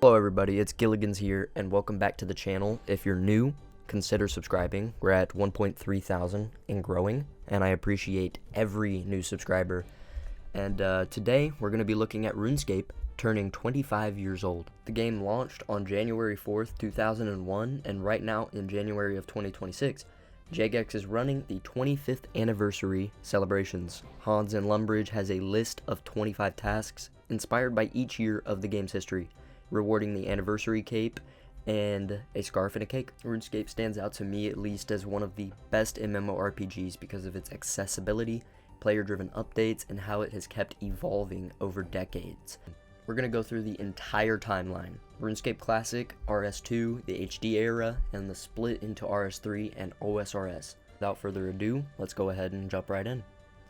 Hello everybody, it's Gilligan's here, and welcome back to the channel. If you're new, consider subscribing. We're at 1.3 thousand and growing, and I appreciate every new subscriber. And today, we're going to be looking at RuneScape turning 25 years old. The game launched on January 4th, 2001, and right now, in January of 2026, Jagex is running the 25th anniversary celebrations. Hans and Lumbridge has a list of 25 tasks inspired by each year of the game's history, rewarding the anniversary cape and a scarf and a cake. RuneScape stands out to me at least as one of the best MMORPGs because of its accessibility, player-driven updates, and how it has kept evolving over decades. We're going to go through the entire timeline: RuneScape Classic, RS2, the HD era, and the split into RS3 and OSRS. Without further ado, let's go ahead and jump right in.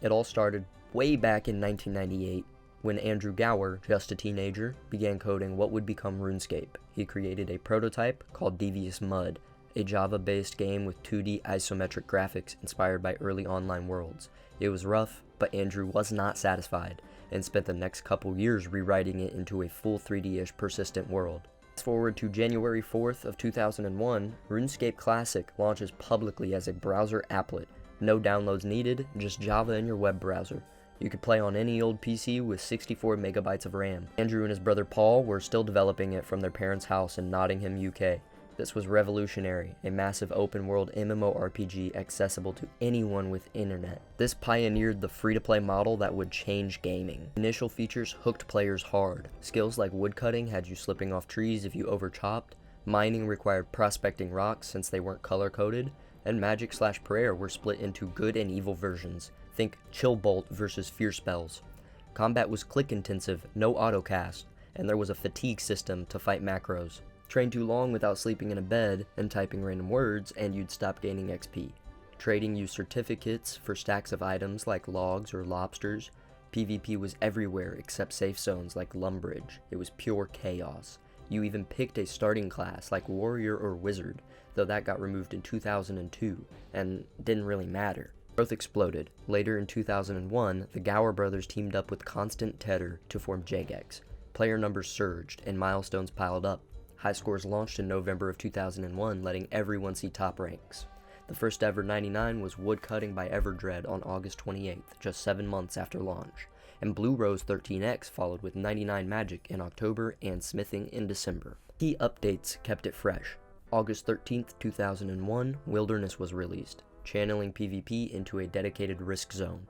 It all started way back in 1998, when Andrew Gower, just a teenager, began coding what would become RuneScape. He created a prototype called Devious Mud, a Java-based game with 2D isometric graphics inspired by early online worlds. It was rough, but Andrew was not satisfied, and spent the next couple years rewriting it into a full 3D-ish persistent world. Fast forward to January 4th of 2001, RuneScape Classic launches publicly as a browser applet. No downloads needed, just Java in your web browser. You could play on any old PC with 64 megabytes of RAM. Andrew and his brother Paul were still developing it from their parents' house in Nottingham, UK. This was revolutionary, a massive open-world MMORPG accessible to anyone with internet. This pioneered the free-to-play model that would change gaming. Initial features hooked players hard. Skills like woodcutting had you slipping off trees if you overchopped, mining required prospecting rocks since they weren't color-coded, and magic/prayer were split into good and evil versions. Think Chill Bolt versus Fear Spells. Combat was click-intensive, no autocast, and there was a fatigue system to fight macros. Train too long without sleeping in a bed and typing random words, and you'd stop gaining XP. Trading used certificates for stacks of items like logs or lobsters. PvP was everywhere except safe zones like Lumbridge. It was pure chaos. You even picked a starting class like Warrior or Wizard, though that got removed in 2002, and didn't really matter. Growth exploded. Later in 2001, the Gower brothers teamed up with Constant Tedder to form Jagex. Player numbers surged, and milestones piled up. High scores launched in November of 2001, letting everyone see top ranks. The first ever 99 was Woodcutting by Everdread on August 28th, just 7 months after launch, and Blue Rose 13X followed with 99 Magic in October and Smithing in December. Key updates kept it fresh. August 13th, 2001, Wilderness was released, channeling PvP into a dedicated risk zone.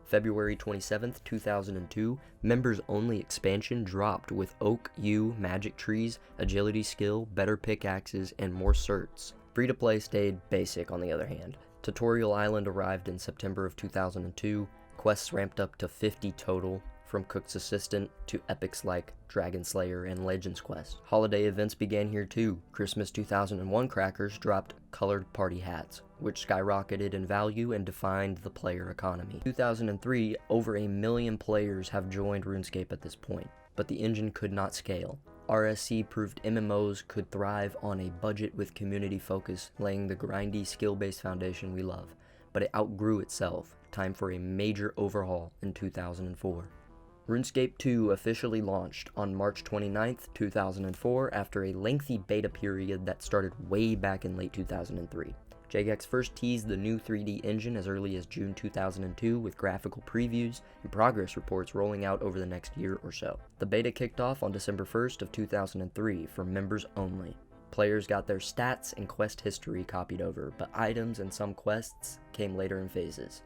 February 27th, 2002, members-only expansion dropped with Oak, Yew, Magic Trees, Agility Skill, better pickaxes, and more certs. Free-to-play stayed basic on the other hand. Tutorial Island arrived in September of 2002, quests ramped up to 50 total, from Cook's Assistant to epics like Dragon Slayer and Legends Quest. Holiday events began here too. Christmas 2001 crackers dropped colored party hats, which skyrocketed in value and defined the player economy. 2003, over 1 million players have joined RuneScape at this point, but the engine could not scale. RSC proved MMOs could thrive on a budget with community focus, laying the grindy, skill-based foundation we love, but it outgrew itself. Time for a major overhaul in 2004. RuneScape 2 officially launched on March 29th, 2004 after a lengthy beta period that started way back in late 2003. Jagex first teased the new 3D engine as early as June 2002 with graphical previews and progress reports rolling out over the next year or so. The beta kicked off on December 1st of 2003 for members only. Players got their stats and quest history copied over, but items and some quests came later in phases.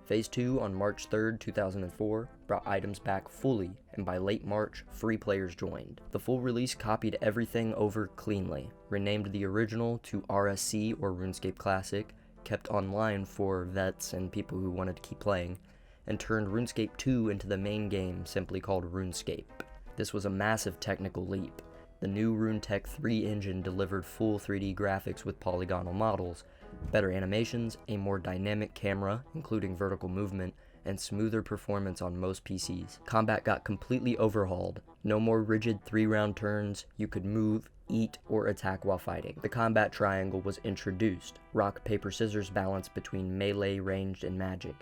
Phase 2 on March 3rd, 2004 brought items back fully, and by late March, free players joined. The full release copied everything over cleanly, renamed the original to RSC or RuneScape Classic, kept online for vets and people who wanted to keep playing, and turned RuneScape 2 into the main game simply called RuneScape. This was a massive technical leap. The new RuneTech 3 engine delivered full 3D graphics with polygonal models, better animations, a more dynamic camera, including vertical movement, and smoother performance on most PCs. Combat got completely overhauled. No more rigid 3-round turns, you could move, eat, or attack while fighting. The combat triangle was introduced, rock, paper, scissors balance between melee, ranged, and magic.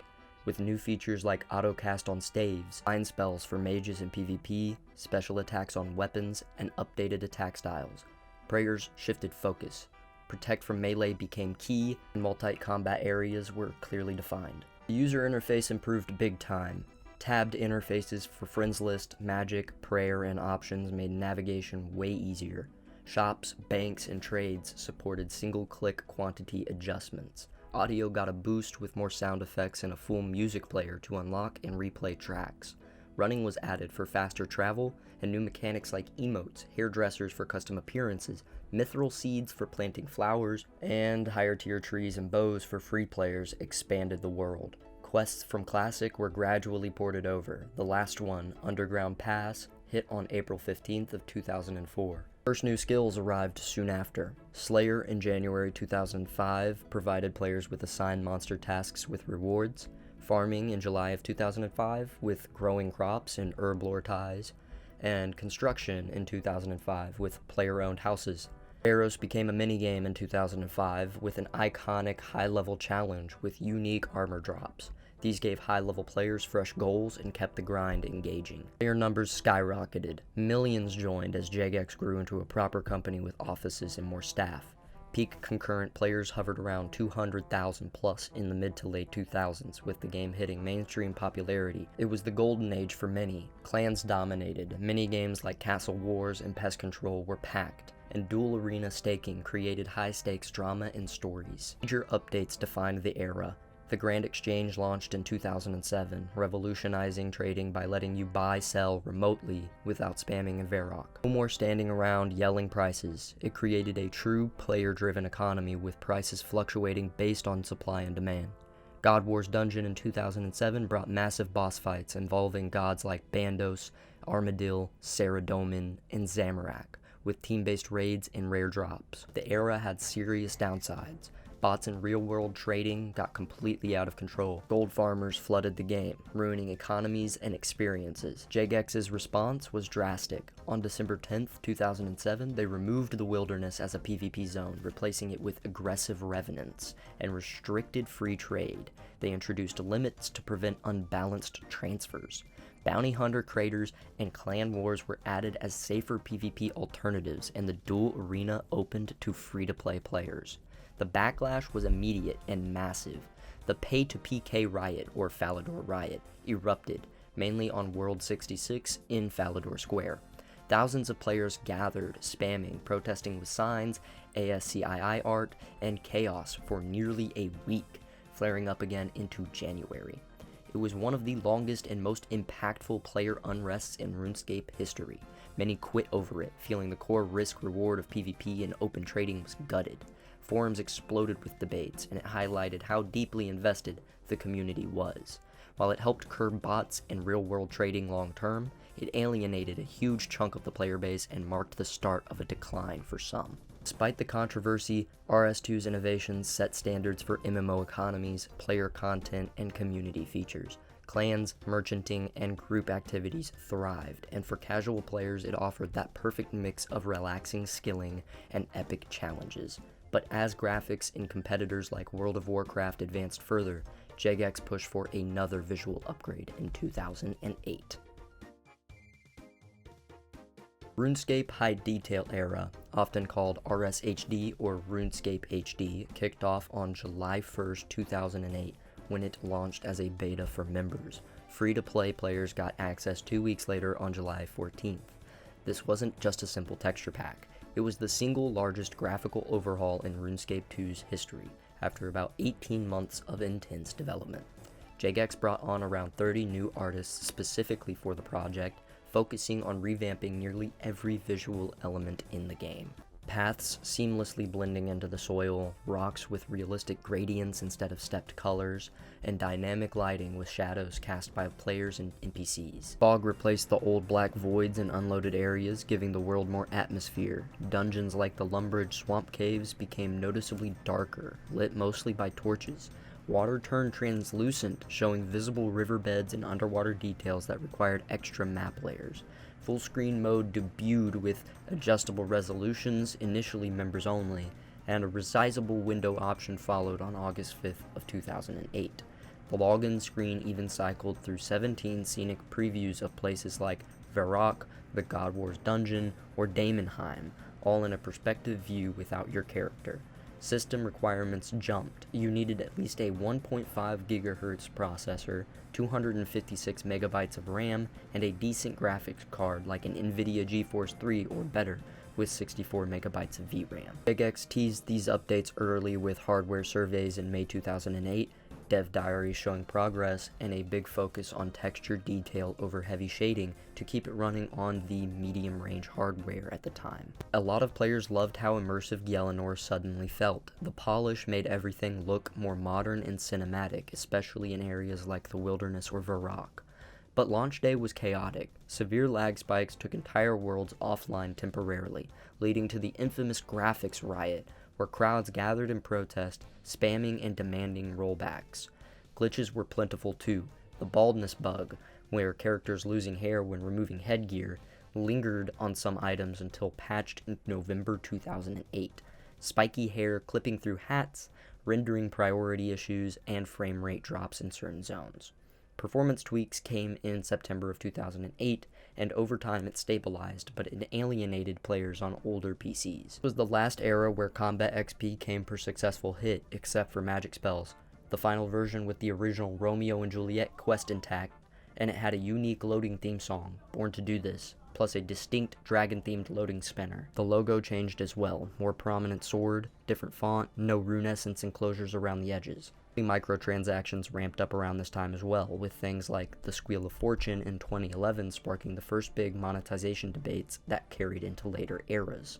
with new features like autocast on staves, line spells for mages in PvP, special attacks on weapons, and updated attack styles. Players shifted focus. Protect from melee became key, and multi-combat areas were clearly defined. The user interface improved big time. Tabbed interfaces for friends list, magic, prayer, and options made navigation way easier. Shops, banks, and trades supported single-click quantity adjustments. Audio got a boost with more sound effects and a full music player to unlock and replay tracks. Running was added for faster travel, and new mechanics like emotes, hairdressers for custom appearances, mithril seeds for planting flowers, and higher tier trees and bows for free players expanded the world. Quests from Classic were gradually ported over. The last one, Underground Pass, hit on April 15th of 2004. First new skills arrived soon after. Slayer in January 2005 provided players with assigned monster tasks with rewards. Farming in July of 2005 with growing crops and herb lore ties. And construction in 2005 with player-owned houses. Eros became a minigame in 2005 with an iconic high-level challenge with unique armor drops. These gave high-level players fresh goals and kept the grind engaging. Player numbers skyrocketed. Millions joined as Jagex grew into a proper company with offices and more staff. Peak concurrent players hovered around 200,000 plus in the mid to late 2000s, with the game hitting mainstream popularity. It was the golden age for many. Clans dominated. Minigames like Castle Wars and Pest Control were packed, and dual arena staking created high-stakes drama and stories. Major updates defined the era. The Grand Exchange launched in 2007, revolutionizing trading by letting you buy/sell remotely without spamming a Varrock. No more standing around yelling prices. It created a true player-driven economy with prices fluctuating based on supply and demand. God Wars Dungeon in 2007 brought massive boss fights involving gods like Bandos, Armadil, Saradomin, and Zamorak, with team-based raids and rare drops. The era had serious downsides. Bots and real-world trading got completely out of control. Gold farmers flooded the game, ruining economies and experiences. Jagex's response was drastic. On December 10th, 2007, they removed the wilderness as a PvP zone, replacing it with aggressive revenants, and restricted free trade. They introduced limits to prevent unbalanced transfers. Bounty Hunter craters and clan wars were added as safer PvP alternatives, and the dual arena opened to free-to-play players. The backlash was immediate and massive. The pay-to-PK riot, or Falador riot, erupted, mainly on World 66 in Falador Square. Thousands of players gathered, spamming, protesting with signs, ASCII art, and chaos for nearly a week, flaring up again into January. It was one of the longest and most impactful player unrests in RuneScape history. Many quit over it, feeling the core risk-reward of PvP and open trading was gutted. Forums exploded with debates, and it highlighted how deeply invested the community was. While it helped curb bots and real-world trading long-term, it alienated a huge chunk of the player base and marked the start of a decline for some. Despite the controversy, RS2's innovations set standards for MMO economies, player content, and community features. Clans, merchanting, and group activities thrived, and for casual players it offered that perfect mix of relaxing skilling and epic challenges. But as graphics in competitors like World of Warcraft advanced further, Jagex pushed for another visual upgrade in 2008. RuneScape High Detail era, often called RSHD or RuneScape HD, kicked off on July 1st, 2008, when it launched as a beta for members. Free-to-play players got access 2 weeks later on July 14th. This wasn't just a simple texture pack. It was the single largest graphical overhaul in RuneScape 2's history, after about 18 months of intense development. Jagex brought on around 30 new artists specifically for the project, focusing on revamping nearly every visual element in the game. Paths seamlessly blending into the soil, rocks with realistic gradients instead of stepped colors, and dynamic lighting with shadows cast by players and NPCs. Fog replaced the old black voids in unloaded areas, giving the world more atmosphere. Dungeons like the Lumbridge Swamp Caves became noticeably darker, lit mostly by torches. Water turned translucent, showing visible riverbeds and underwater details that required extra map layers. Full screen mode debuted with adjustable resolutions, initially members only, and a resizable window option followed on August 5th of 2008. The login screen even cycled through 17 scenic previews of places like Varrock, the God Wars Dungeon, or Daemonheim, all in a perspective view without your character. System requirements jumped. You needed at least a 1.5 GHz processor, 256 megabytes of RAM, and a decent graphics card like an NVIDIA GeForce 3 or better, with 64 megabytes of VRAM. Jagex teased these updates early with hardware surveys in May 2008, dev diaries showing progress, and a big focus on texture detail over heavy shading to keep it running on the medium-range hardware at the time. A lot of players loved how immersive Gielinor suddenly felt. The polish made everything look more modern and cinematic, especially in areas like the Wilderness or Varrock. But launch day was chaotic. Severe lag spikes took entire worlds offline temporarily, leading to the infamous graphics riot, where crowds gathered in protest, spamming and demanding rollbacks. Glitches were plentiful too. The baldness bug, where characters losing hair when removing headgear, lingered on some items until patched in November 2008. Spiky hair clipping through hats, rendering priority issues, and frame rate drops in certain zones. Performance tweaks came in September of 2008, and over time it stabilized, but it alienated players on older PCs. It was the last era where combat XP came per successful hit, except for magic spells. The final version with the original Romeo and Juliet quest intact, and it had a unique loading theme song, Born to Do This, plus a distinct dragon-themed loading spinner. The logo changed as well, more prominent sword, different font, no runescence enclosures around the edges. The microtransactions ramped up around this time as well, with things like the Squeal of Fortune in 2011 sparking the first big monetization debates that carried into later eras.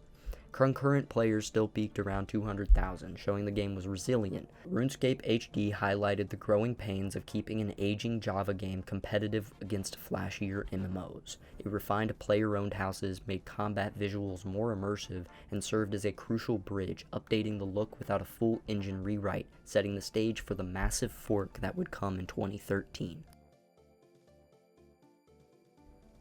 Concurrent players still peaked around 200,000, showing the game was resilient. RuneScape HD highlighted the growing pains of keeping an aging Java game competitive against flashier MMOs. It refined player-owned houses, made combat visuals more immersive, and served as a crucial bridge, updating the look without a full engine rewrite, setting the stage for the massive fork that would come in 2013.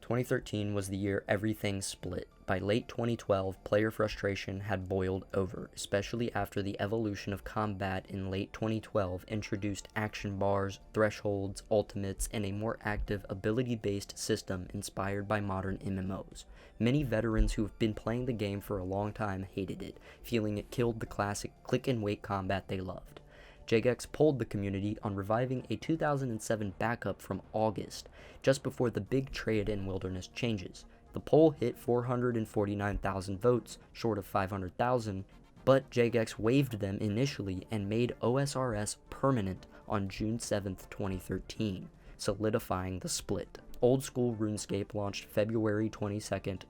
2013 was the year everything split. By late 2012, player frustration had boiled over, especially after the evolution of combat in late 2012 introduced action bars, thresholds, ultimates, and a more active, ability-based system inspired by modern MMOs. Many veterans who have been playing the game for a long time hated it, feeling it killed the classic click-and-wait combat they loved. Jagex polled the community on reviving a 2007 backup from August, just before the big trade-in Wilderness changes. The poll hit 449,000 votes, short of 500,000, but Jagex waived them initially and made OSRS permanent on June 7, 2013, solidifying the split. Old School RuneScape launched February 22,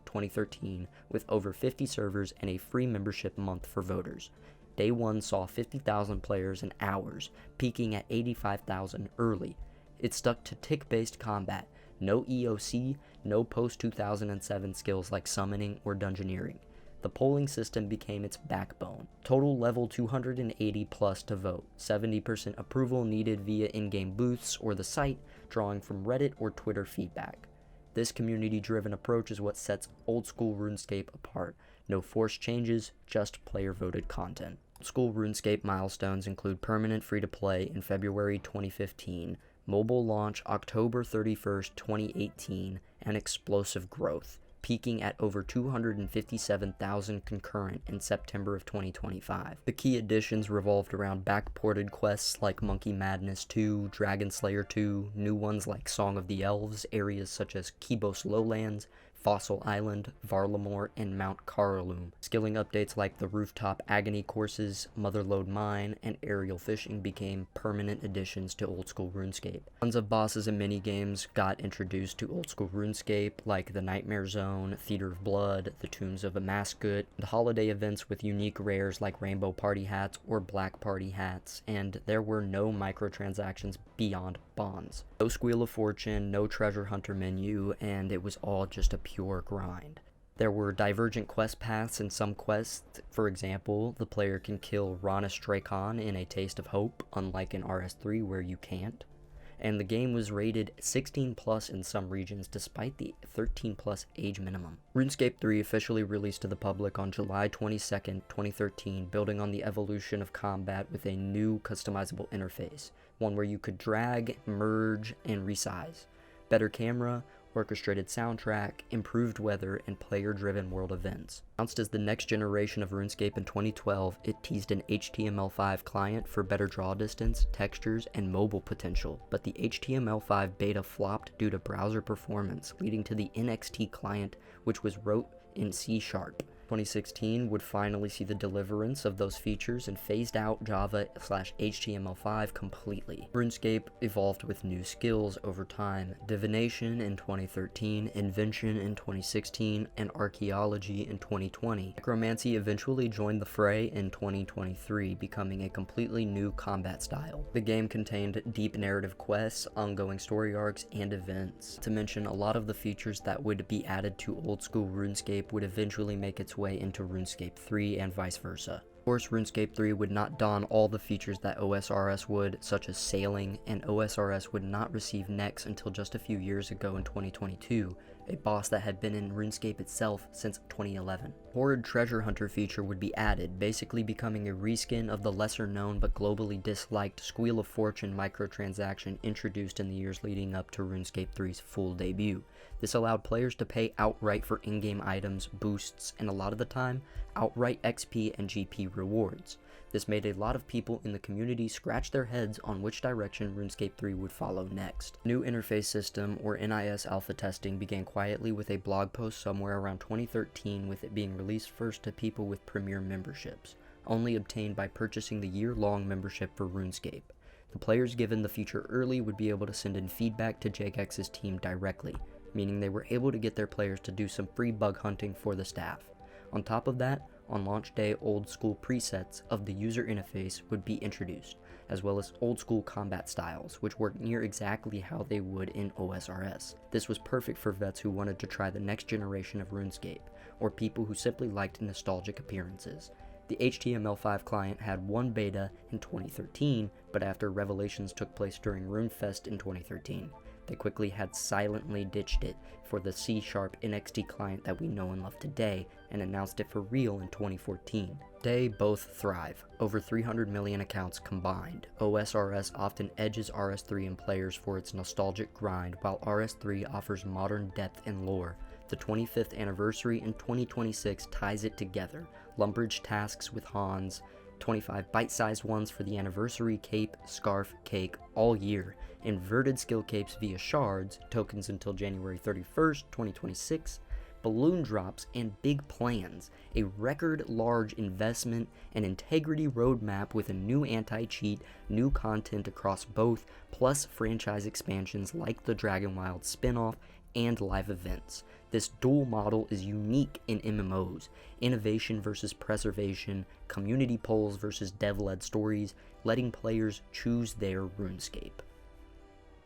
2013, with over 50 servers and a free membership month for voters. Day 1 saw 50,000 players in hours, peaking at 85,000 early. It stuck to tick-based combat, no EOC, no post-2007 skills like summoning or dungeoneering. The polling system became its backbone. Total level 280 plus to vote, 70% approval needed via in-game booths or the site, drawing from Reddit or Twitter feedback. This community-driven approach is what sets Old School RuneScape apart. No forced changes, just player-voted content. Old School RuneScape milestones include permanent free-to-play in February 2015, mobile launch October 31st, 2018, and explosive growth, peaking at over 257,000 concurrent in September of 2025. The key additions revolved around backported quests like Monkey Madness 2, Dragon Slayer 2, new ones like Song of the Elves, areas such as Kibos Lowlands, Fossil Island, Varlamore, and Mount Karalum. Skilling updates like the Rooftop Agony courses, Motherlode Mine, and Aerial Fishing became permanent additions to Old School RuneScape. Tons of bosses and minigames got introduced to Old School RuneScape, like the Nightmare Zone, Theater of Blood, the Tombs of Amascut, and holiday events with unique rares like Rainbow Party Hats or Black Party Hats, and there were no microtransactions beyond bonds. No Squeal of Fortune, no Treasure Hunter menu, and it was all just a pure grind. There were divergent quest paths in some quests. For example, the player can kill Rana Strakon in A Taste of Hope, unlike in RS3 where you can't. and the game was rated 16 plus in some regions despite the 13 plus age minimum. RuneScape 3 officially released to the public on July 22nd, 2013, building on the evolution of combat with a new customizable interface, one where you could drag, merge, and resize, better camera, orchestrated soundtrack, improved weather, and player-driven world events. Announced as the next generation of RuneScape in 2012, it teased an HTML5 client for better draw distance, textures, and mobile potential, but the HTML5 beta flopped due to browser performance, leading to the NXT client, which was wrote in C#. 2016 would finally see the deliverance of those features and phased out Java/HTML5 completely. RuneScape evolved with new skills over time: divination in 2013, invention in 2016, and archaeology in 2020. Necromancy eventually joined the fray in 2023, becoming a completely new combat style. The game contained deep narrative quests, ongoing story arcs, and events. To mention, a lot of the features that would be added to old school RuneScape would eventually make its way into RuneScape 3 and vice versa. Of course, RuneScape 3 would not don all the features that OSRS would, such as sailing, and OSRS would not receive Nex until just a few years ago in 2022, a boss that had been in RuneScape itself since 2011. Horrid Treasure Hunter feature would be added, basically becoming a reskin of the lesser known but globally disliked Squeal of Fortune microtransaction introduced in the years leading up to RuneScape 3's full debut. This allowed players to pay outright for in-game items, boosts, and a lot of the time, outright XP and GP rewards. This made a lot of people in the community scratch their heads on which direction RuneScape 3 would follow next. New interface system, or NIS alpha testing, began quietly with a blog post somewhere around 2013, with it being released first to people with premier memberships, only obtained by purchasing the year-long membership for RuneScape. The players given the feature early would be able to send in feedback to Jagex's team directly, meaning they were able to get their players to do some free bug hunting for the staff. On top of that, on launch day, old school presets of the user interface would be introduced, as well as old school combat styles, which work near exactly how they would in OSRS. This was perfect for vets who wanted to try the next generation of RuneScape, or people who simply liked nostalgic appearances. The HTML5 client had one beta in 2013, but after revelations took place during RuneFest in 2013, they quickly had silently ditched it for the C# NXT client that we know and love today, and announced it for real in 2014. Today, both thrive. Over 300 million accounts combined. OSRS often edges RS3 in players for its nostalgic grind, while RS3 offers modern depth and lore. The 25th anniversary in 2026 ties it together. Lumbridge tasks with Hans, 25 bite-sized ones for the anniversary cape, scarf, cake, all year. Inverted skill capes via shards, tokens until January 31st, 2026, balloon drops, and big plans. A record large investment and integrity roadmap with a new anti-cheat, new content across both, plus franchise expansions like the Dragonwild spin-off and live events. This dual model is unique in MMOs. Innovation versus preservation, community polls versus dev-led stories, letting players choose their RuneScape.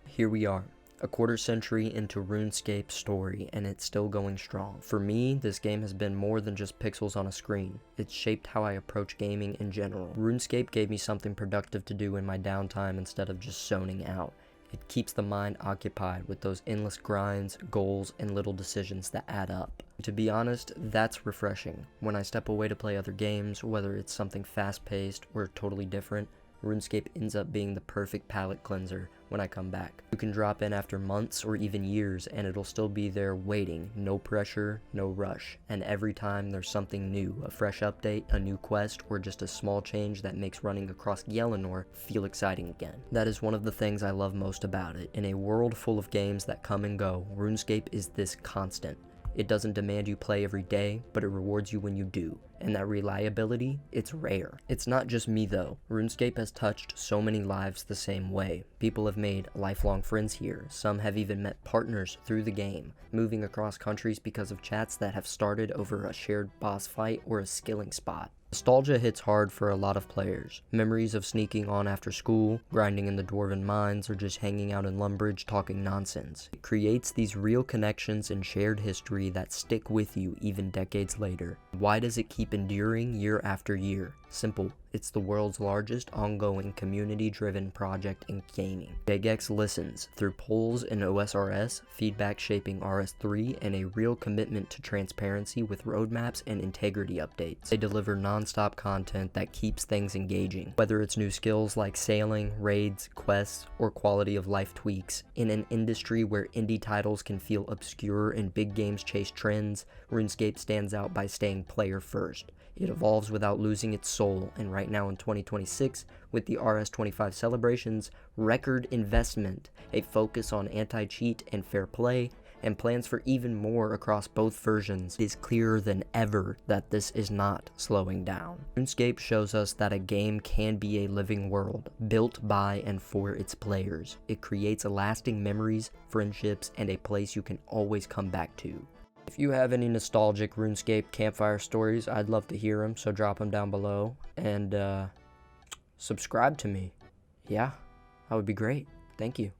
Here we are, a quarter century into RuneScape's story, and it's still going strong. For me, this game has been more than just pixels on a screen. It's shaped how I approach gaming in general. RuneScape gave me something productive to do in my downtime instead of just zoning out. It keeps the mind occupied with those endless grinds, goals, and little decisions that add up. To be honest, that's refreshing. When I step away to play other games, whether it's something fast-paced or totally different, RuneScape ends up being the perfect palate cleanser when I come back. You can drop in after months or even years and it'll still be there waiting, no pressure, no rush, and every time there's something new, a fresh update, a new quest, or just a small change that makes running across Gielinor feel exciting again. That is one of the things I love most about it. In a world full of games that come and go, RuneScape is this constant. It doesn't demand you play every day, but it rewards you when you do. And that reliability, it's rare. It's not just me though. RuneScape has touched so many lives the same way. People have made lifelong friends here. Some have even met partners through the game, moving across countries because of chats that have started over a shared boss fight or a skilling spot. Nostalgia hits hard for a lot of players. Memories of sneaking on after school, grinding in the dwarven mines, or just hanging out in Lumbridge talking nonsense. It creates these real connections and shared history that stick with you even decades later. Why does it keep enduring year after year? Simple. It's the world's largest ongoing community-driven project in gaming. Jagex listens through polls in OSRS, feedback shaping RS3, and a real commitment to transparency with roadmaps and integrity updates. They deliver non-stop content that keeps things engaging, whether it's new skills like sailing, raids, quests, or quality of life tweaks. In an industry where indie titles can feel obscure and big games chase trends, RuneScape stands out by staying player first. It evolves without losing its soul, and right now in 2026, with the RS25 celebrations, record investment, a focus on anti-cheat and fair play, and plans for even more across both versions, it is clearer than ever that this is not slowing down. RuneScape shows us that a game can be a living world, built by and for its players. It creates lasting memories, friendships, and a place you can always come back to. If you have any nostalgic RuneScape campfire stories, I'd love to hear them, so drop them down below, and subscribe to me. Yeah, that would be great. Thank you.